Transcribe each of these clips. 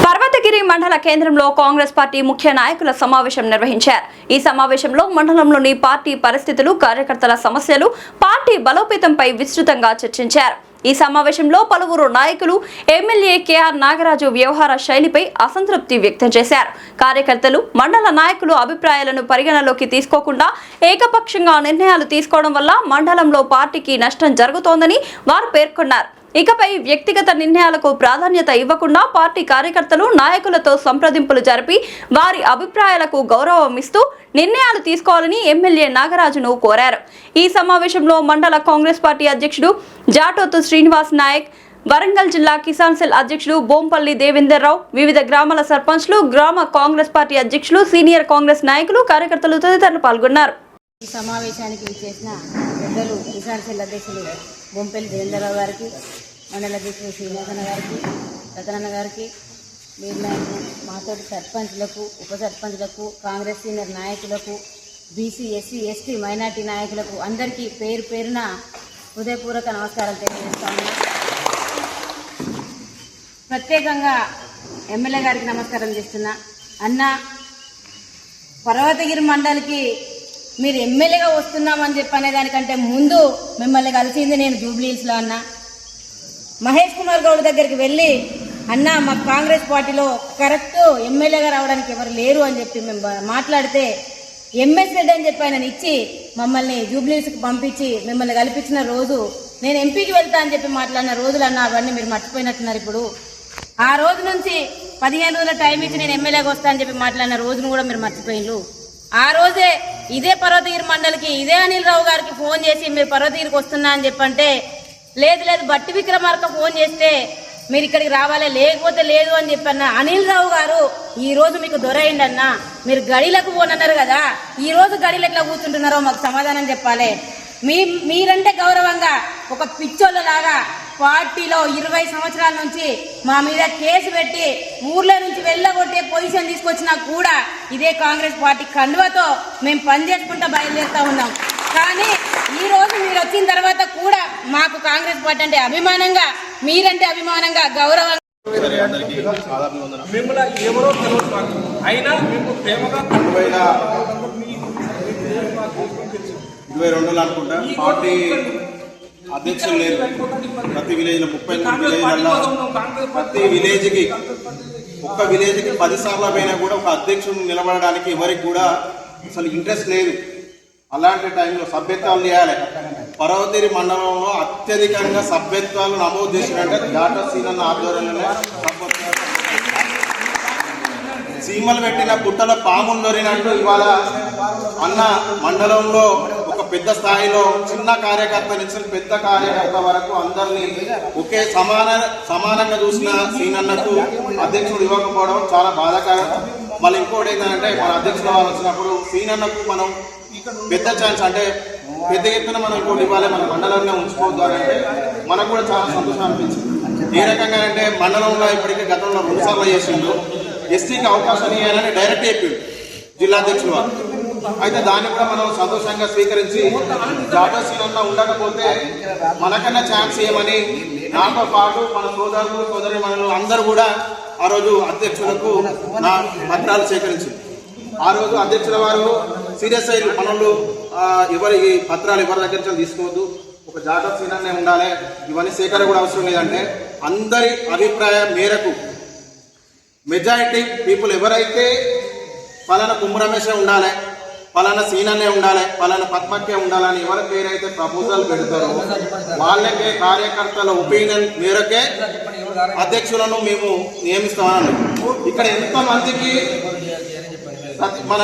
పర్వతగిరి మండల కేంద్రంలో కాంగ్రెస్ పార్టీ ముఖ్య నాయకుల సమావేశం నిర్వహించారు. ఈ సమావేశంలో మండలంలోని పార్టీ పరిస్థితులు, కార్యకర్తల సమస్యలు, పార్టీ బలోపేతంపై విస్తృతంగా చర్చించారు. ఈ సమావేశంలో పలువురు నాయకులు ఎమ్మెల్యే కేఆర్ నాగరాజు వ్యవహార శైలిపై అసంతృప్తి వ్యక్తం చేశారు. కార్యకర్తలు, మండల నాయకులు అభిప్రాయాలను పరిగణలోకి తీసుకోకుండా ఏకపక్షంగా నిర్ణయాలు తీసుకోవడం వల్ల మండలంలో పార్టీకి నష్టం జరుగుతోందని వారు పేర్కొన్నారు. ఇకపై వ్యక్తిగత నిర్ణయాలకు ప్రాధాన్యత ఇవ్వకుండా పార్టీ కార్యకర్తలు, నాయకులతో సంప్రదింపులు జరిపి వారి అభిప్రాయాలకు గౌరవం ఇస్తూ నిర్ణయాలు తీసుకోవాలని ఎమ్మెల్యే నాగరాజును కోరారు. ఈ సమావేశంలో మండల కాంగ్రెస్ పార్టీ అధ్యక్షుడు జాటోతు శ్రీనివాస్ నాయక్, వరంగల్ జిల్లా కిసాన్ సెల్ అధ్యక్షుడు బోంపల్లి దేవేందర్ రావు, వివిధ గ్రామాల సర్పంచ్లు, గ్రామ కాంగ్రెస్ పార్టీ అధ్యక్షులు, సీనియర్ కాంగ్రెస్ నాయకులు, కార్యకర్తలు తదితరులు పాల్గొన్నారు. ఈ సమావేశానికి విచ్చేసిన పెద్దలు కిసాన్ సెల్ అధ్యక్షులు బొంపల్లి దేవేందర్ రావు గారికి, మండల అధ్యక్షులు శ్రీనివాసన్న గారికి, రతనన్న గారికి, నిర్ణయాలకు మాతోటి సర్పంచ్లకు, ఉప సర్పంచ్లకు, కాంగ్రెస్ సీనియర్ నాయకులకు, బీసీ, ఎస్సీ, ఎస్టీ, మైనార్టీ నాయకులకు అందరికీ పేరు పేరున హృదయపూర్వక నమస్కారం తెలియజేస్తాను. ప్రత్యేకంగా ఎమ్మెల్యే గారికి నమస్కారం చేస్తున్నా. అన్న, పర్వతగిరి మండలికి మీరు ఎమ్మెల్యేగా వస్తున్నామని చెప్పనే దానికంటే ముందు మిమ్మల్ని కలిసింది నేను జూబ్లీహిల్స్లో. అన్న మహేష్ కుమార్ గౌడ్ దగ్గరికి వెళ్ళి, అన్న మా కాంగ్రెస్ పార్టీలో కరెక్ట్ ఎమ్మెల్యేగా రావడానికి ఎవరు లేరు అని చెప్పి మేము మాట్లాడితే, ఎంఎస్ రెడ్డి అని చెప్పి ఆయన ఇచ్చి మమ్మల్ని జూబ్లీహిల్స్కి పంపించి మిమ్మల్ని కల్పించిన రోజు, నేను ఎంపీకి వెళ్తా అని చెప్పి మాట్లాడిన రోజులు అన్న అవన్నీ మీరు మర్చిపోయినట్టున్నారు. ఇప్పుడు ఆ రోజు నుంచి 15 రోజుల టైం ఇచ్చి నేను ఎమ్మెల్యేగా వస్తా అని చెప్పి మాట్లాడిన రోజును కూడా మీరు మర్చిపోయిన్రు. ఆ రోజే ఇదే పర్వతగిరి మండలికి ఇదే అనిల్ రావు గారికి ఫోన్ చేసి మీరు పర్వతగిరికి వస్తున్నా అని చెప్పంటే, లేదు లేదు బట్టి విక్రమార్క ఫోన్ చేస్తే మీరు ఇక్కడికి రావాలి, లేకపోతే లేదు అని చెప్పన్న అనిల్ రావు గారు ఈ రోజు మీకు దొరైండి అన్న, మీరు గడిలకు పోనన్నారు కదా, ఈ రోజు గడిలు ఎట్లా కూర్చుంటున్నారో మాకు సమాధానం చెప్పాలి. మీరంటే గౌరవంగా ఒక పిచ్చోళ్ళలాగా పార్టీలో 20 సంవత్సరాల నుంచి మా మీద కేసు పెట్టి ఊర్లో నుంచి వెళ్ళగొట్టే పొజిషన్ తీసుకొచ్చినా కూడా ఇదే కాంగ్రెస్ పార్టీ కండువతో మేము పనిచేసుకుంటూ బయలుదేరుతా ఉన్నాం. కానీ ఈ రోజు మీరు వచ్చిన తర్వాత కూడా మాకు కాంగ్రెస్ పార్టీ అంటే అభిమానంగా, మీరంటే అభిమానంగా, గౌరవంగా మిమ్మల్ని ఎవరో తెలియదు అయినా మేము ప్రేమగా 22 అనుకుంటా పార్టీ అధ్యక్షులు లేరు. ప్రతి విలేజ్లో 33 విలేజ్లలో ప్రతి విలేజ్కి ఒక్క విలేజ్కి 10 సార్లు పైన కూడా ఒక అధ్యక్షుడు నిలబడడానికి ఎవరికి కూడా అసలు ఇంట్రెస్ట్ లేదు. అలాంటి టైంలో సభ్యత్వాలు చేయాలి. పర్వతగిరి మండలంలో అత్యధికంగా సభ్యత్వాలు నమోదు చేసినట్టే డాక్టర్ సీనన్న ఆధ్వర్యంలో సీమలు పెట్టిన పుట్టలో పాములు దొరినట్టు ఇవాళ అన్న మండలంలో ఒక పెద్ద స్థాయిలో చిన్న కార్యకర్త నుంచి పెద్ద కార్యకర్త వరకు అందరినీ ఒకే సమానంగా చూసిన సీనన్నకు అధ్యక్షుడు ఇవ్వకపోవడం చాలా బాధాకరం. మళ్ళీ ఇంకోటి ఏంటంటే మన అధ్యక్షుల వాళ్ళు వచ్చినప్పుడు సీనన్నకు మనం పెద్ద ఛాన్స్ అంటే పెద్ద ఎత్తున మనం ఇంకోటి ఇవ్వాలి, మన మండలంగా ఉంచుకోవద్దు అంటే మనకు కూడా చాలా సంతోషం అనిపించింది. ఏ రకంగా అంటే మండలంలో ఇప్పటికీ గతంలో 2 సార్లు చేసిండు, ఎస్టీకి అవకాశం ఇవ్వాలని డైరెక్ట్ చెప్పిండు జిల్లా అధ్యక్షులు వారు. అయితే దాన్ని కూడా మనం సంతోషంగా స్వీకరించి జాతీయ సీనన్న ఉండకపోతే మనకన్నా ఛాన్స్ ఇవ్వమని నాతో పాటు మన సోదరులు సోదరి మనలు అందరూ కూడా ఆ రోజు అధ్యక్షులకు నా పత్రాలు సేకరించింది. ఆ రోజు అధ్యక్షుల వారు సీరియస్ అయ్యి మనలు ఎవరి పత్రాలు ఎవరి దగ్గర నుంచి తీసుకోవద్దు, ఒక జాతీయ సీనన్నే ఉండాలి, ఇవన్నీ సేకరణ కూడా అవసరం లేదంటే అందరి అభిప్రాయం మేరకు మెజారిటీ పీపుల్ ఎవరైతే పలానా కుమ్మరమేషే ఉండాలి, పలానా సీనన్నే ఉండాలి, పలానా పద్మకే ఉండాలని ఎవరి పేరైతే ప్రపోజల్ పెడతారో వాళ్ళకే కార్యకర్తల ఒపీనియన్ మేరకే అధ్యక్షులను మేము నియమిస్తామని. ఇక్కడ ఎంతమందికి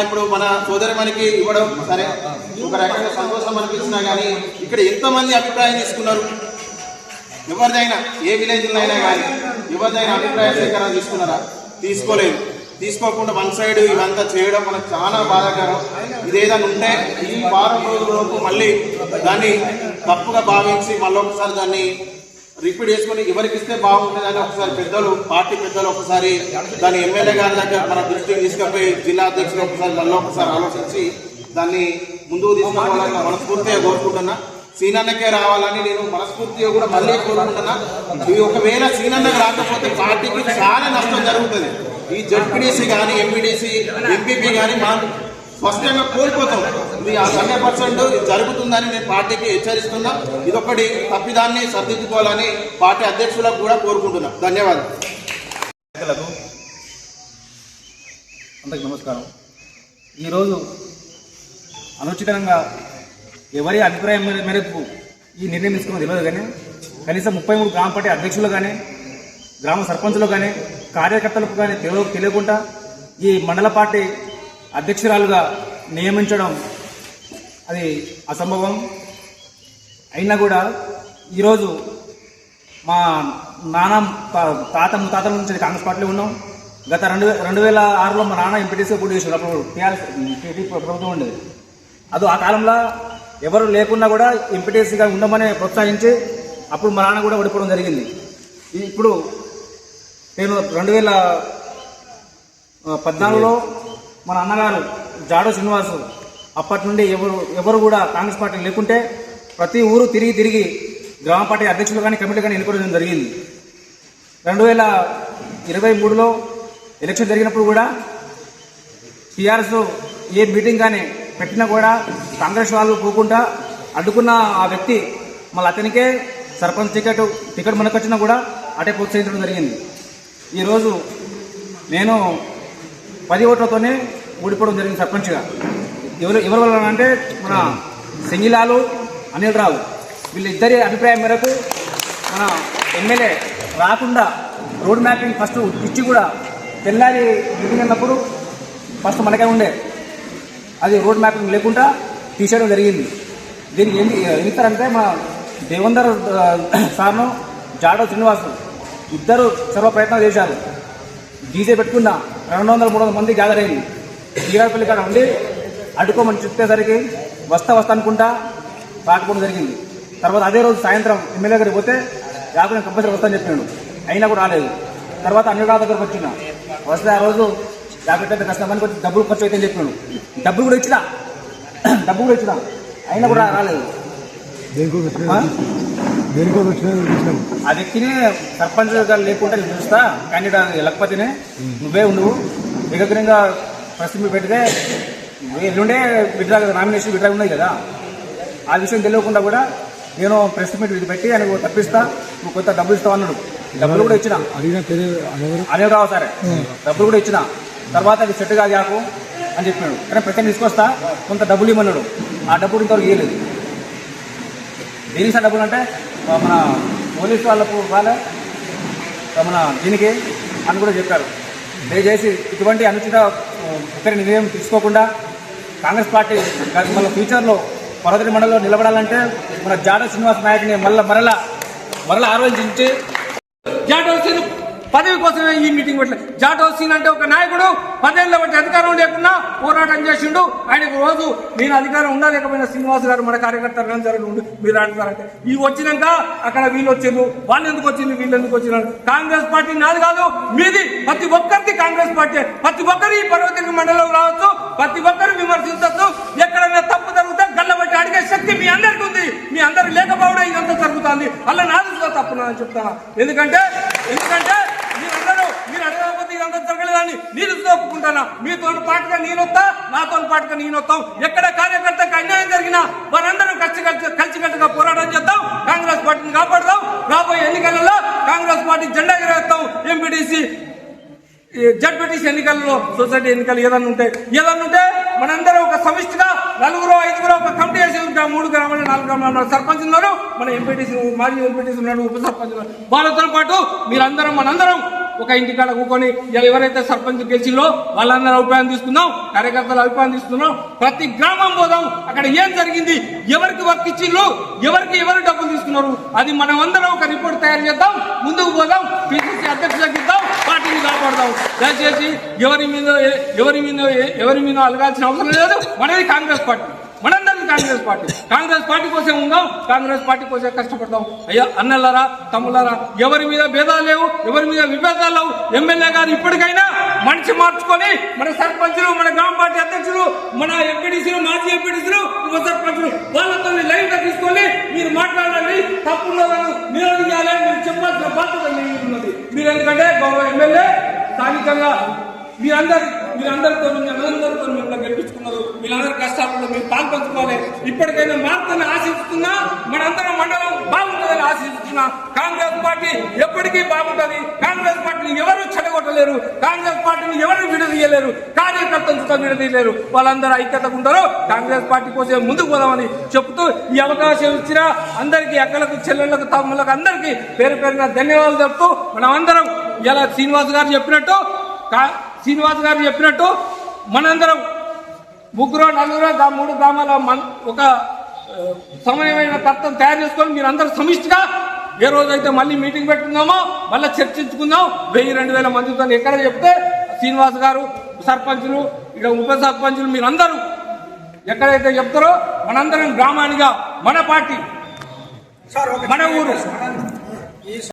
ఇప్పుడు మన సోదరి మనకి ఇవ్వడం సరే ఒక రకంగా సంతోషం అనిపించినా కానీ ఇక్కడ ఎంతమంది అభిప్రాయం తీసుకున్నారు? ఎవరిదైనా ఏ విలేజ్లో అయినా కానీ ఎవరిదైనా అభిప్రాయ సేకరణ తీసుకున్నారా? తీసుకోలేదు. తీసుకోకుండా వన్ సైడ్ ఇవంతా చేయడం మనకు చాలా బాధాకరం. ఇదేదైనా ఉంటే ఈ వారం రోజులలోపు మళ్ళీ దాన్ని తప్పుగా భావించి మళ్ళీ ఒకసారి దాన్ని రిపీట్ చేసుకుని ఎవరికి ఇస్తే బాగుంటుందని ఒకసారి పెద్దలు, పార్టీ పెద్దలు ఒకసారి దాన్ని ఎమ్మెల్యే గారి దగ్గర మన దృష్టికి తీసుకుపోయి జిల్లా అధ్యక్షులు ఒకసారి మళ్ళీ ఒకసారి ఆలోచించి దాన్ని ముందుకు తీసుకోవాలని మనస్ఫూర్తిగా కోరుకుంటున్నా. సీనన్నకే రావాలని నేను మనస్ఫూర్తిగా కూడా మళ్ళీ కోరుకుంటున్నా. ఇవి ఒకవేళ సీనన్నకు రాకపోతే పార్టీకి చాలా నష్టం జరుగుతుంది. ఈ జడ్పీడీసీ కానీ ఎంపీడీసీ ఎంపీపీ కానీ మనం స్పష్టంగా కోల్పోతాం. ఇది 100% జరుగుతుందని నేను పార్టీకి హెచ్చరిస్తున్నా. ఇదొకటి తప్పిదాన్ని సర్దిద్దుకోవాలని పార్టీ అధ్యక్షులకు కూడా కోరుకుంటున్నా. ధన్యవాదాలు. అందరికి నమస్కారం. ఈరోజు అనుచితంగా ఎవరి అభిప్రాయం మేరకు ఈ నిర్ణయం తీసుకున్నది తెలియదు, కానీ కనీసం 33 గ్రామ పార్టీ అధ్యక్షులు కానీ గ్రామ సర్పంచులు కానీ కార్యకర్తలకు కానీ తెలియకుండా ఈ మండల పార్టీ అధ్యక్షురాలుగా నియమించడం అది అసంభవం. అయినా కూడా ఈరోజు మా నాన్న తాత ముత్తాతల నుంచి కాంగ్రెస్ పార్టీలో ఉన్నాం. గత 2006లో మా నాన్న ఎంపీటీసీగా పోటీ చేశారు. అప్పుడు టీఆర్ఎస్ ప్రభుత్వం ఉండేది. అది ఆ కాలంలో ఎవరు లేకున్నా కూడా ఎంపీటీసీగా ఉండమని ప్రోత్సహించి అప్పుడు మా నాన్న కూడా ఓడిపోవడం జరిగింది. ఇప్పుడు నేను 2014లో మన అన్నగారు జాడో శ్రీనివాసు అప్పటి నుండి ఎవరు కూడా కాంగ్రెస్ పార్టీ లేకుంటే ప్రతి ఊరు తిరిగి గ్రామ పార్టీ అధ్యక్షులు కానీ కమిటీ కానీ ఎన్నుకోవడం జరిగింది. 2023లో ఎలక్షన్ జరిగినప్పుడు కూడా టీఆర్ఎస్ ఏ మీటింగ్ కానీ పెట్టినా కూడా కాంగ్రెస్ వాళ్ళు పోకుండా అడ్డుకున్న ఆ వ్యక్తి మళ్ళీ అతనికే సర్పంచ్ టికెట్ మనకొచ్చినా కూడా అటే ప్రోత్సహించడం జరిగింది. ఈరోజు నేను 10 ఓట్లతోనే ఓడిపోవడం జరిగింది సర్పంచ్గా. ఎవరి వల్ల అంటే మన సింగిలాలు అనిల్ రావు వీళ్ళిద్దరి అభిప్రాయం మేరకు మన ఎమ్మెల్యే రాకుండా రోడ్ మ్యాపింగ్ ఫస్ట్ ఇచ్చి కూడా తెల్లారి మీటింగ్ అన్నప్పుడు ఫస్ట్ మనకే ఉండే అది రోడ్ మ్యాపింగ్ లేకుండా తీసేయడం జరిగింది. దీనికి ఎందుకంటే మా దేవేందర్ సార్ను జాడో శ్రీనివాసు ఇద్దరు సర్వ ప్రయత్నాలు చేశారు. డీజే పెట్టుకున్న 200-300 మంది గ్యాదర్ అయింది. తీరాపల్లి కాడ ఉండి అడ్డుకోమని చెప్పేసరికి వస్తా అనుకుంటా రాకపోవడం జరిగింది. తర్వాత అదే రోజు సాయంత్రం ఎమ్మెల్యే గారికి పోతే నేను కంపల్సరీ వస్తాను చెప్పాను. అయినా కూడా రాలేదు. తర్వాత అనిల్ రావు దగ్గరకు వచ్చిన వస్తే ఆ రోజు 50 కష్టమని కొంచెం డబ్బులు ఖర్చు అయితే చెప్పాను. డబ్బులు కూడా ఇచ్చిన అయినా కూడా రాలేదు. ఆ వ్యక్తిని సర్పంచ్ గారు లేకుండా నేను చూస్తా క్యాండిడేట్ లక్పతినే నువ్వే ఉండు ఏకగ్రంగా ప్రస్తుతం పెడితే ఎల్లుండే నామినేషన్ విడ్రా ఉన్నాయి కదా. ఆ విషయం తెలియకుండా కూడా నేను ప్రెస్ మీట్ ఇది పెట్టి ఆయన తప్పిస్తా నువ్వు కొంత డబ్బులు ఇస్తావు అన్నాడు. డబ్బులు కూడా ఇచ్చిన అనిల్ రావు సరే డబ్బులు కూడా ఇచ్చిన. తర్వాత అది సెట్ కాదు అని చెప్పాడు. కానీ ప్రతి తీసుకొస్తా కొంత డబ్బులు ఇవ్వమన్నాడు. ఆ డబ్బులు ఇంతవరకు ఇవ్వలేదు. దేనికి డబ్బులు అంటే మన పోలీసు వాళ్ళకు మన దీనికి అని కూడా చెప్పారు. దయచేసి ఇటువంటి అనుచిత ఇతర నిర్ణయం తీసుకోకుండా కాంగ్రెస్ పార్టీ మళ్ళీ ఫ్యూచర్లో పర్వతరి మండలిలో నిలబడాలంటే మన జాడో శ్రీనివాస్ నాయక్ని మరలా ఆలోచించి జాడో సీన్ పదవి కోసమే ఈ మీటింగ్ పెట్టలేదు. జాడో సీన్ అంటే ఒక నాయకుడు 10 ఏళ్ల బట్టి అధికారం లేకుండా పోరాటం చేసిండు. ఆయనకు రోజు నేను అధికారం ఉండలేకపోయినా శ్రీనివాస్ గారు మన కార్యకర్తలు జరగండి మీరు ఆడతారంటే ఈ వచ్చినాక అక్కడ వీళ్ళు వచ్చిండ్రు, వాళ్ళు ఎందుకు వచ్చింది వీళ్ళు ఎందుకు వచ్చినారు. కాంగ్రెస్ పార్టీ నాది కాదు మీది. ప్రతి ఒక్కరికి కాంగ్రెస్ పార్టీ, ప్రతి ఒక్కరు ఈ పర్వతగిరి మండలంలో రావచ్చు, ప్రతి ఒక్కరు విమర్శించవచ్చు. ఎక్కడైనా తప్పు జరిగితే గల్లబట్టి అడిగే శక్తి మీ అందరికీ ఉంది. మీ అందరు లేకపోవడం ఇదంతా జరుగుతుంది. అలా నాది తప్పునని చెప్తాను. ఎందుకంటే మీరు అడగకపోతే ఇదంతా జరగలేదని నేను ఒప్పుకుంటానా. మీతో పాటుగా నేనొస్తా, నాతో పాటుగా నేనొస్తాం. ఎక్కడ కార్యకర్తకు అన్యాయం జరిగినా వారందరం కలిసికట్టుగా పోరాటం చేద్దాం. కాంగ్రెస్ పార్టీని కాపాడదాం. రాబోయే ఎన్నికలలో కాంగ్రెస్ పార్టీ జెండా ఎగరేస్తాం. ఎంపీటీసీ జడ్పీటీసీ ఎన్నికల్లో సొసైటీ ఎన్నికలు ఏదన్నా ఉంటే మనందరం ఒక సమిష్టిగా 4-5 ఒక కమిటీ వేసి 3 గ్రామాలు 4 గ్రామాలు సర్పంచ్ ఉన్నారు. మన ఎంపీటీసీ మాజీ ఎంపీటీసీ ఉన్నాడు, ఉప సర్పంచ్ ఉన్నారు. వాళ్ళతో పాటు మనందరం ఒక ఇంటికాడ కూకొని ఎవరైతే సర్పంచ్ గెలిచిందో వాళ్ళందరూ అభిప్రాయం తీసుకుందాం, కార్యకర్తల అభిప్రాయం తీసుకుందాం. ప్రతి గ్రామం పోదాం, అక్కడ ఏం జరిగింది, ఎవరికి వర్క్ ఇచ్చిండ్రు, ఎవరు డబ్బులు తీసుకున్నారు, అది మనం అందరం ఒక రిపోర్ట్ తయారు చేద్దాం. ముందుకు పోదాం, పిసిసి అధ్యక్షులకు ఇద్దాం, పార్టీని కాపాడదాం. దయచేసి ఎవరి మీద అలగాల్సిన అవసరం లేదు. మనది కాంగ్రెస్ పార్టీ, మనందరికీ కాంగ్రెస్ పార్టీ కోసం ఉందాం, కాంగ్రెస్ పార్టీ కోసం కష్టపడతాం. అయ్యా అన్నలారా, తమ్ములారా, ఎవరి మీద భేదాలు లేవు, ఎవరి మీద విభేదాలు లేవు. ఎమ్మెల్యే గారు ఇప్పటికైనా మనిషి మార్చుకొని మన సర్పంచులు, మన గ్రామ పార్టీ అధ్యక్షులు, మన ఎంపీటీసీలు, మాజీ ఎంపీటీసీలు, ఉప సర్పంచులు వాళ్ళతో లైవ్ గా తీసుకొని మీరు మాట్లాడాలి, తప్పులను నిరోధించాలి, మీరు చెప్పాల్సిన బాధ్యత ఉన్నది. మీరు ఎందుకంటే గౌరవ ఎమ్మెల్యే స్థానికంగా మీరందరితో మిమ్మల్ని గెలిపించుకున్నారు. మీరందరి కష్టాలలో మీరు పాల్పంచుకోవాలి. ఇప్పటికైనా మార్పుని ఆశిస్తున్నా, మనందరం మండలం బాగుంటుందని ఆశిస్తున్నా. కాంగ్రెస్ పార్టీ ఎప్పటికీ బాగుంటుంది. కాంగ్రెస్ పార్టీని ఎవరు చెడగొట్టలేరు, కాంగ్రెస్ పార్టీని ఎవరు విడదీయలేరు, కార్యకర్తలతో విడదీయలేరు. వాళ్ళందరూ ఐక్యతగా ఉంటారు. కాంగ్రెస్ పార్టీ కోసం ముందుకు పోదామని చెప్తూ ఈ అవకాశం ఇచ్చిన అందరికీ, అక్కలకు, చెల్లెళ్లకు, తమ్ముళ్ళకు అందరికీ పేరు పేరున ధన్యవాదాలు చెప్తూ, మనం అందరం ఇలా శ్రీనివాస్ గారు చెప్పినట్టు మనందరం ముగ్గురు, నలుగురు, 3 గ్రామాల ఒక సమయమైన తత్వం తయారు చేసుకొని మీరు అందరూ సమిష్టిగా ఏ రోజైతే మళ్ళీ మీటింగ్ పెట్టుకుందామో మళ్ళీ చర్చించుకుందాం. 1000-2000 మందితో ఎక్కడ చెప్తే శ్రీనివాస్ గారు, సర్పంచులు, ఇక్కడ ఉప సర్పంచులు మీరందరూ ఎక్కడైతే చెప్తారో మనందరం గ్రామానిగా మన పార్టీ, మన ఊరు